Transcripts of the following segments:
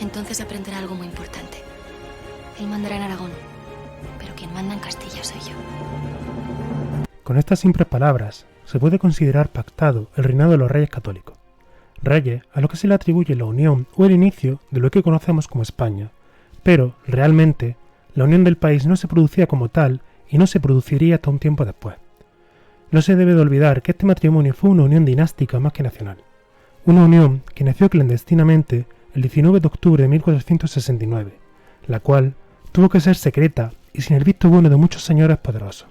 entonces aprenderá algo muy importante. Él mandará en Aragón, pero quien manda en Castilla soy yo. Con estas simples palabras, se puede considerar pactado el reinado de los reyes católicos. Reyes a los que se le atribuye la unión o el inicio de lo que conocemos como España, pero, realmente, la unión del país no se producía como tal y no se produciría hasta un tiempo después. No se debe de olvidar que este matrimonio fue una unión dinástica más que nacional. Una unión que nació clandestinamente el 19 de octubre de 1469, la cual tuvo que ser secreta y sin el visto bueno de muchos señores poderosos,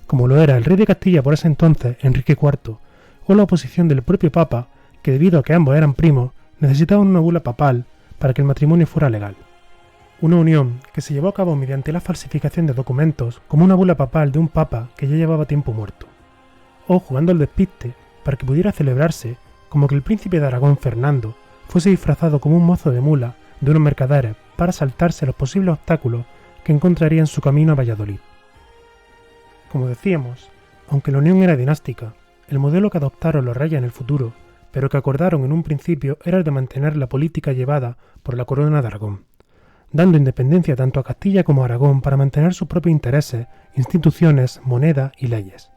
como lo era el rey de Castilla por ese entonces, Enrique IV, o la oposición del propio Papa, que debido a que ambos eran primos, necesitaban una bula papal para que el matrimonio fuera legal. Una unión que se llevó a cabo mediante la falsificación de documentos como una bula papal de un papa que ya llevaba tiempo muerto, o jugando al despiste para que pudiera celebrarse como que el príncipe de Aragón, Fernando, fuese disfrazado como un mozo de mula de unos mercaderes para saltarse los posibles obstáculos que encontraría en su camino a Valladolid. Como decíamos, aunque la unión era dinástica, el modelo que adoptaron los reyes en el futuro, pero que acordaron en un principio, era el de mantener la política llevada por la corona de Aragón, dando independencia tanto a Castilla como a Aragón para mantener sus propios intereses, instituciones, moneda y leyes.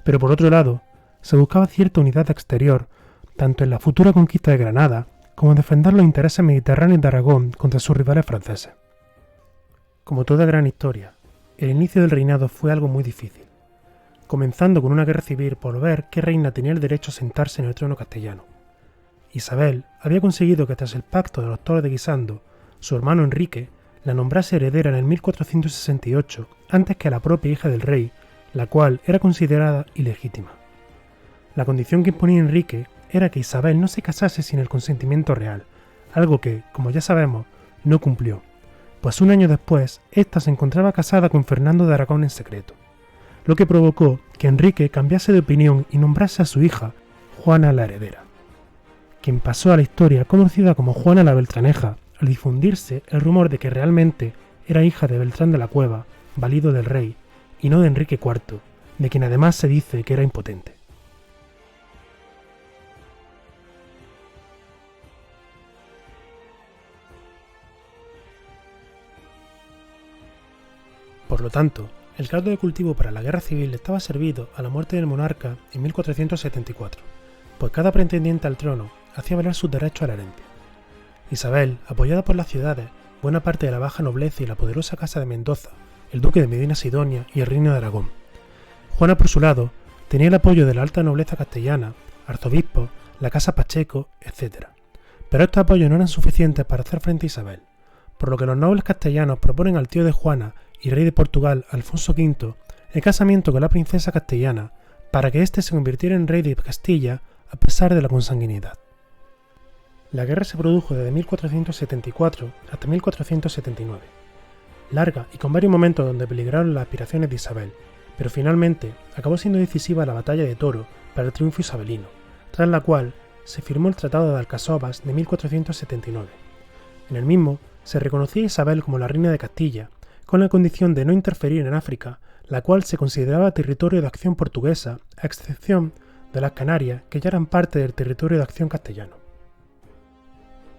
Pero por otro lado, se buscaba cierta unidad exterior, tanto en la futura conquista de Granada, como en defender los intereses mediterráneos de Aragón contra sus rivales franceses. Como toda gran historia, el inicio del reinado fue algo muy difícil, comenzando con una guerra civil por ver qué reina tenía el derecho a sentarse en el trono castellano. Isabel había conseguido que tras el pacto de los Toros de Guisando, su hermano Enrique la nombrase heredera en el 1468 antes que a la propia hija del rey, la cual era considerada ilegítima. La condición que imponía Enrique era que Isabel no se casase sin el consentimiento real, algo que, como ya sabemos, no cumplió, pues un año después, ésta se encontraba casada con Fernando de Aragón en secreto, lo que provocó que Enrique cambiase de opinión y nombrase a su hija Juana la heredera, quien pasó a la historia conocida como Juana la Beltraneja al difundirse el rumor de que realmente era hija de Beltrán de la Cueva, valido del rey, y no de Enrique IV, de quien además se dice que era impotente. Por lo tanto, el caldo de cultivo para la guerra civil estaba servido a la muerte del monarca en 1474, pues cada pretendiente al trono hacía valer sus derechos a la herencia. Isabel, apoyada por las ciudades, buena parte de la baja nobleza y la poderosa casa de Mendoza, el duque de Medina Sidonia y el reino de Aragón. Juana, por su lado, tenía el apoyo de la alta nobleza castellana, arzobispos, la casa Pacheco, etc. Pero estos apoyos no eran suficientes para hacer frente a Isabel, por lo que los nobles castellanos proponen al tío de Juana y rey de Portugal, Alfonso V, el casamiento con la princesa castellana para que éste se convirtiera en rey de Castilla a pesar de la consanguinidad. La guerra se produjo desde 1474 hasta 1479, larga y con varios momentos donde peligraron las aspiraciones de Isabel, pero finalmente acabó siendo decisiva la batalla de Toro para el triunfo isabelino, tras la cual se firmó el Tratado de Alcasovas de 1479. En el mismo se reconocía a Isabel como la reina de Castilla, con la condición de no interferir en África, la cual se consideraba territorio de acción portuguesa, a excepción de las Canarias, que ya eran parte del territorio de acción castellano.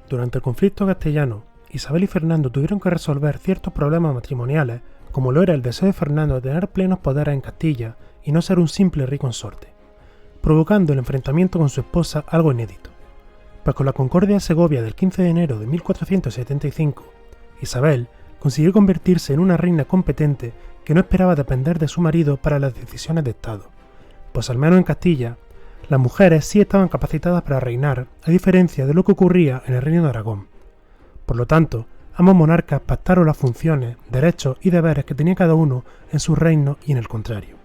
Durante el conflicto castellano, Isabel y Fernando tuvieron que resolver ciertos problemas matrimoniales, como lo era el deseo de Fernando de tener plenos poderes en Castilla y no ser un simple rey consorte, provocando el enfrentamiento con su esposa algo inédito. Pues con la Concordia de Segovia del 15 de enero de 1475, Isabel consiguió convertirse en una reina competente que no esperaba depender de su marido para las decisiones de Estado, pues al menos en Castilla, las mujeres sí estaban capacitadas para reinar, a diferencia de lo que ocurría en el reino de Aragón. Por lo tanto, ambos monarcas pactaron las funciones, derechos y deberes que tenía cada uno en su reino y en el contrario.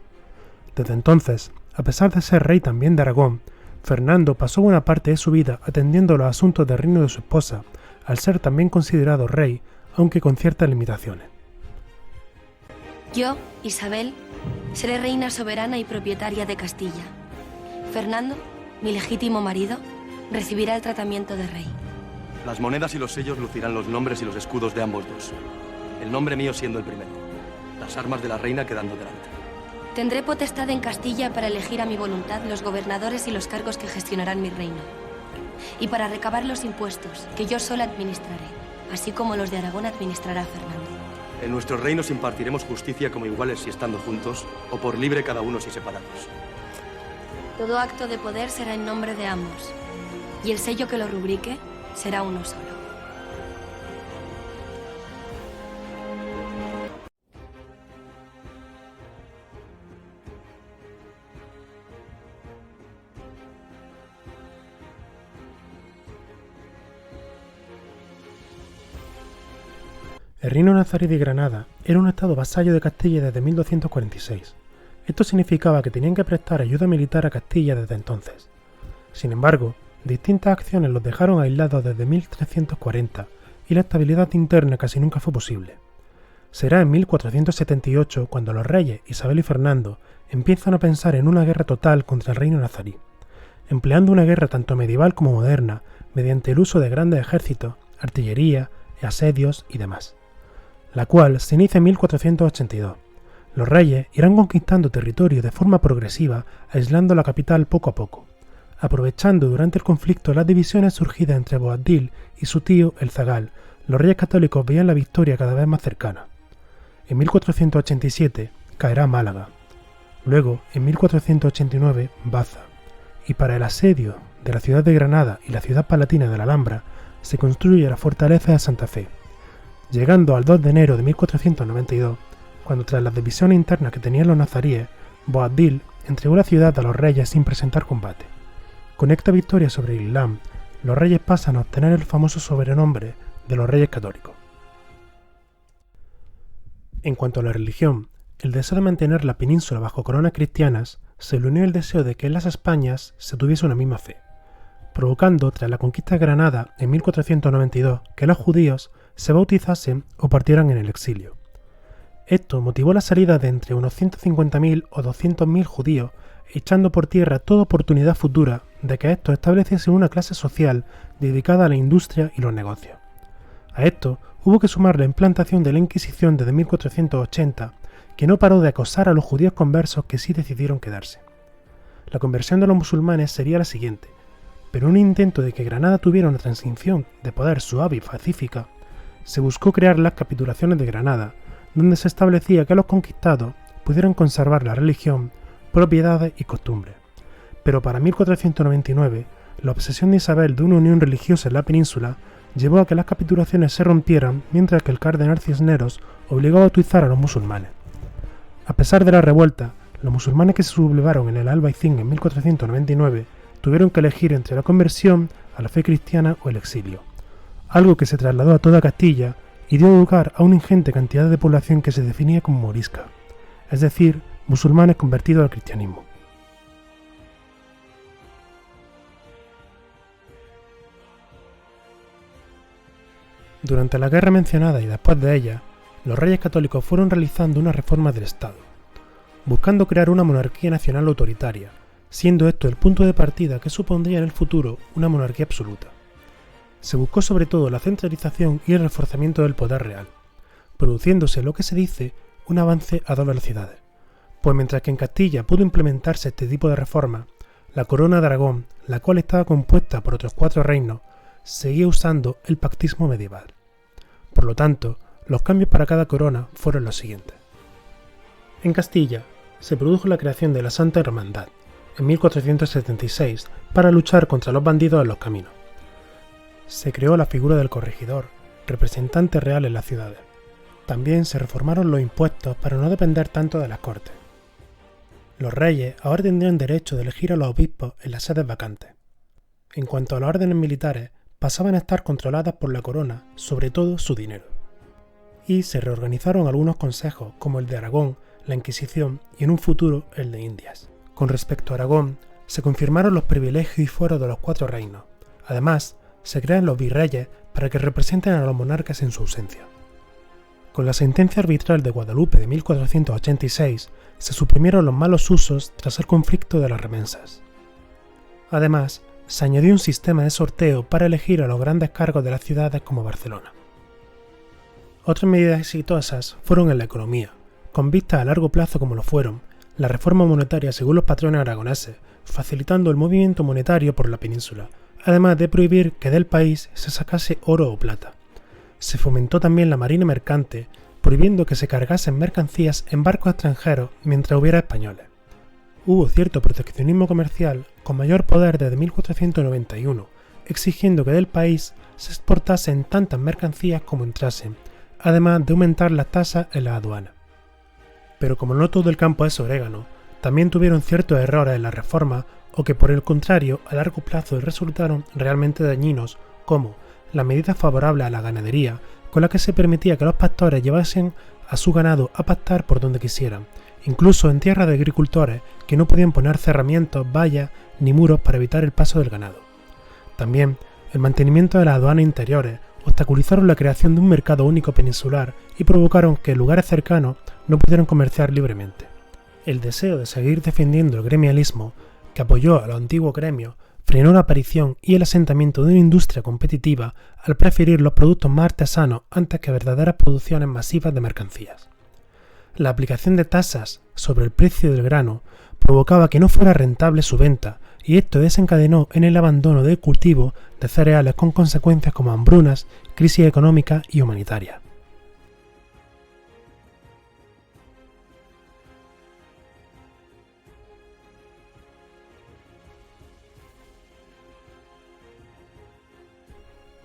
Desde entonces, a pesar de ser rey también de Aragón, Fernando pasó buena parte de su vida atendiendo los asuntos del reino de su esposa, al ser también considerado rey, aunque con ciertas limitaciones. Yo, Isabel, seré reina soberana y propietaria de Castilla. Fernando, mi legítimo marido, recibirá el tratamiento de rey. Las monedas y los sellos lucirán los nombres y los escudos de ambos dos. El nombre mío siendo el primero. Las armas de la reina quedando delante. Tendré potestad en Castilla para elegir a mi voluntad los gobernadores y los cargos que gestionarán mi reino. Y para recabar los impuestos, que yo sola administraré. así como los de Aragón administrará Fernando. En nuestros reinos impartiremos justicia como iguales si estando juntos, o por libre cada uno si separados. Todo acto de poder será en nombre de ambos, y el sello que lo rubrique será uno solo. El reino nazarí de Granada era un estado vasallo de Castilla desde 1246. Esto significaba que tenían que prestar ayuda militar a Castilla desde entonces. Sin embargo, distintas acciones los dejaron aislados desde 1340 y la estabilidad interna casi nunca fue posible. Será en 1478 cuando los reyes Isabel y Fernando empiezan a pensar en una guerra total contra el reino nazarí, empleando una guerra tanto medieval como moderna mediante el uso de grandes ejércitos, artillería, asedios y demás, la cual se inicia en 1482. Los reyes irán conquistando territorio de forma progresiva, aislando la capital poco a poco, aprovechando durante el conflicto las divisiones surgidas entre Boabdil y su tío el Zagal. Los reyes católicos veían la victoria cada vez más cercana. En 1487 caerá Málaga, luego en 1489 Baza, y para el asedio de la ciudad de Granada y la ciudad palatina de la Alhambra se construye la fortaleza de Santa Fe, llegando al 2 de enero de 1492, cuando tras las divisiones internas que tenían los nazaríes, Boabdil entregó la ciudad a los reyes sin presentar combate. Con esta victoria sobre el Islam, los reyes pasan a obtener el famoso sobrenombre de los reyes católicos. En cuanto a la religión, el deseo de mantener la península bajo coronas cristianas se le unió el deseo de que en las Españas se tuviese una misma fe, provocando tras la conquista de Granada en 1492 que los judíos se bautizasen o partieran en el exilio. Esto motivó la salida de entre unos 150.000 o 200.000 judíos, echando por tierra toda oportunidad futura de que estos estableciesen una clase social dedicada a la industria y los negocios. A esto hubo que sumar la implantación de la Inquisición desde 1480, que no paró de acosar a los judíos conversos que sí decidieron quedarse. La conversión de los musulmanes sería la siguiente, pero en un intento de que Granada tuviera una transición de poder suave y pacífica, se buscó crear las capitulaciones de Granada, donde se establecía que los conquistados pudieran conservar la religión, propiedades y costumbres. Pero para 1499, la obsesión de Isabel de una unión religiosa en la península llevó a que las capitulaciones se rompieran, mientras que el cardenal Cisneros obligó a bautizar a los musulmanes. A pesar de la revuelta, los musulmanes que se sublevaron en el Albaicín en 1499 tuvieron que elegir entre la conversión a la fe cristiana o el exilio, algo que se trasladó a toda Castilla y dio lugar a una ingente cantidad de población que se definía como morisca, es decir, musulmanes convertidos al cristianismo. Durante la guerra mencionada y después de ella, los reyes católicos fueron realizando una reforma del Estado, buscando crear una monarquía nacional autoritaria, siendo esto el punto de partida que supondría en el futuro una monarquía absoluta. Se buscó sobre todo la centralización y el reforzamiento del poder real, produciéndose lo que se dice un avance a dos velocidades, pues mientras que en Castilla pudo implementarse este tipo de reforma, la corona de Aragón, la cual estaba compuesta por otros 4 reinos, seguía usando el pactismo medieval. Por lo tanto, los cambios para cada corona fueron los siguientes. En Castilla se produjo la creación de la Santa Hermandad, en 1476, para luchar contra los bandidos en los caminos. Se creó la figura del corregidor, representante real en las ciudades. También se reformaron los impuestos para no depender tanto de las cortes. Los reyes ahora tendrían derecho de elegir a los obispos en las sedes vacantes. En cuanto a las órdenes militares, pasaban a estar controladas por la corona, sobre todo su dinero. Y se reorganizaron algunos consejos, como el de Aragón, la Inquisición y en un futuro el de Indias. Con respecto a Aragón, se confirmaron los privilegios y fueros de los 4 reinos. Además, se crean los virreyes para que representen a los monarcas en su ausencia. Con la sentencia arbitral de Guadalupe de 1486, se suprimieron los malos usos tras el conflicto de las remensas. Además, se añadió un sistema de sorteo para elegir a los grandes cargos de las ciudades como Barcelona. Otras medidas exitosas fueron en la economía, con vistas a largo plazo como lo fueron, la reforma monetaria según los patrones aragoneses, facilitando el movimiento monetario por la península, además de prohibir que del país se sacase oro o plata. Se fomentó también la marina mercante, prohibiendo que se cargasen mercancías en barcos extranjeros mientras hubiera españoles. Hubo cierto proteccionismo comercial con mayor poder desde 1491, exigiendo que del país se exportasen tantas mercancías como entrasen, además de aumentar las tasas en las aduanas. Pero como no todo el campo es orégano, también tuvieron ciertos errores en la reforma o que por el contrario a largo plazo resultaron realmente dañinos, como las medidas favorables a la ganadería, con las que se permitía que los pastores llevasen a su ganado a pastar por donde quisieran, incluso en tierras de agricultores que no podían poner cerramientos, vallas ni muros para evitar el paso del ganado. También el mantenimiento de las aduanas interiores obstaculizaron la creación de un mercado único peninsular y provocaron que lugares cercanos no pudieran comerciar libremente. El deseo de seguir defendiendo el gremialismo, que apoyó a los antiguos gremios, frenó la aparición y el asentamiento de una industria competitiva al preferir los productos más artesanos antes que verdaderas producciones masivas de mercancías. La aplicación de tasas sobre el precio del grano provocaba que no fuera rentable su venta, y esto desencadenó en el abandono del cultivo de cereales con consecuencias como hambrunas, crisis económica y humanitaria.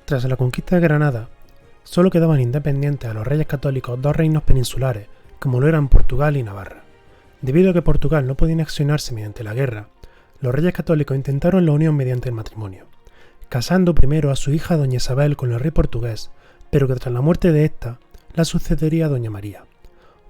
Tras la conquista de Granada, solo quedaban independientes a los reyes católicos dos reinos peninsulares, como lo eran Portugal y Navarra. Debido a que Portugal no podía anexionarse mediante la guerra, los reyes católicos intentaron la unión mediante el matrimonio, casando primero a su hija doña Isabel con el rey portugués, pero que tras la muerte de ésta, la sucedería doña María.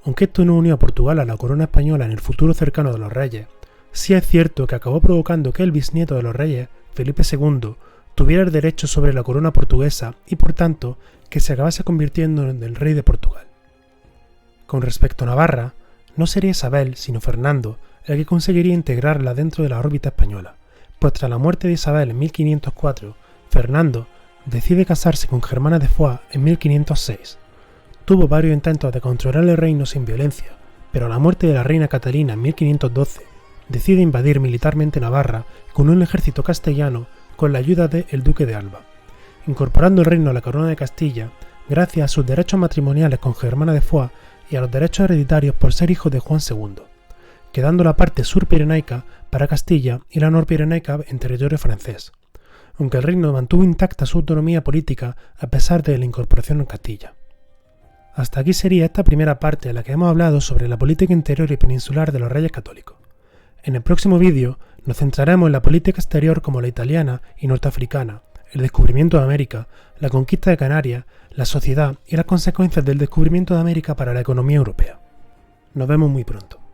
Aunque esto no unió a Portugal a la corona española en el futuro cercano de los reyes, sí es cierto que acabó provocando que el bisnieto de los reyes, Felipe II, tuviera el derecho sobre la corona portuguesa y por tanto que se acabase convirtiendo en el rey de Portugal. Con respecto a Navarra, no sería Isabel sino Fernando el que conseguiría integrarla dentro de la órbita española, pues tras la muerte de Isabel en 1504, Fernando decide casarse con Germana de Foix en 1506. Tuvo varios intentos de controlar el reino sin violencia, pero a la muerte de la reina Catalina en 1512, decide invadir militarmente Navarra con un ejército castellano con la ayuda del duque de Alba, incorporando el reino a la corona de Castilla gracias a sus derechos matrimoniales con Germana de Foix y a los derechos hereditarios por ser hijo de Juan II, quedando la parte surpirenaica para Castilla y la norpirenaica en territorio francés, aunque el reino mantuvo intacta su autonomía política a pesar de la incorporación en Castilla. Hasta aquí sería esta primera parte en la que hemos hablado sobre la política interior y peninsular de los reyes católicos. En el próximo vídeo nos centraremos en la política exterior como la italiana y norteafricana, el descubrimiento de América, la conquista de Canarias, la sociedad y las consecuencias del descubrimiento de América para la economía europea. Nos vemos muy pronto.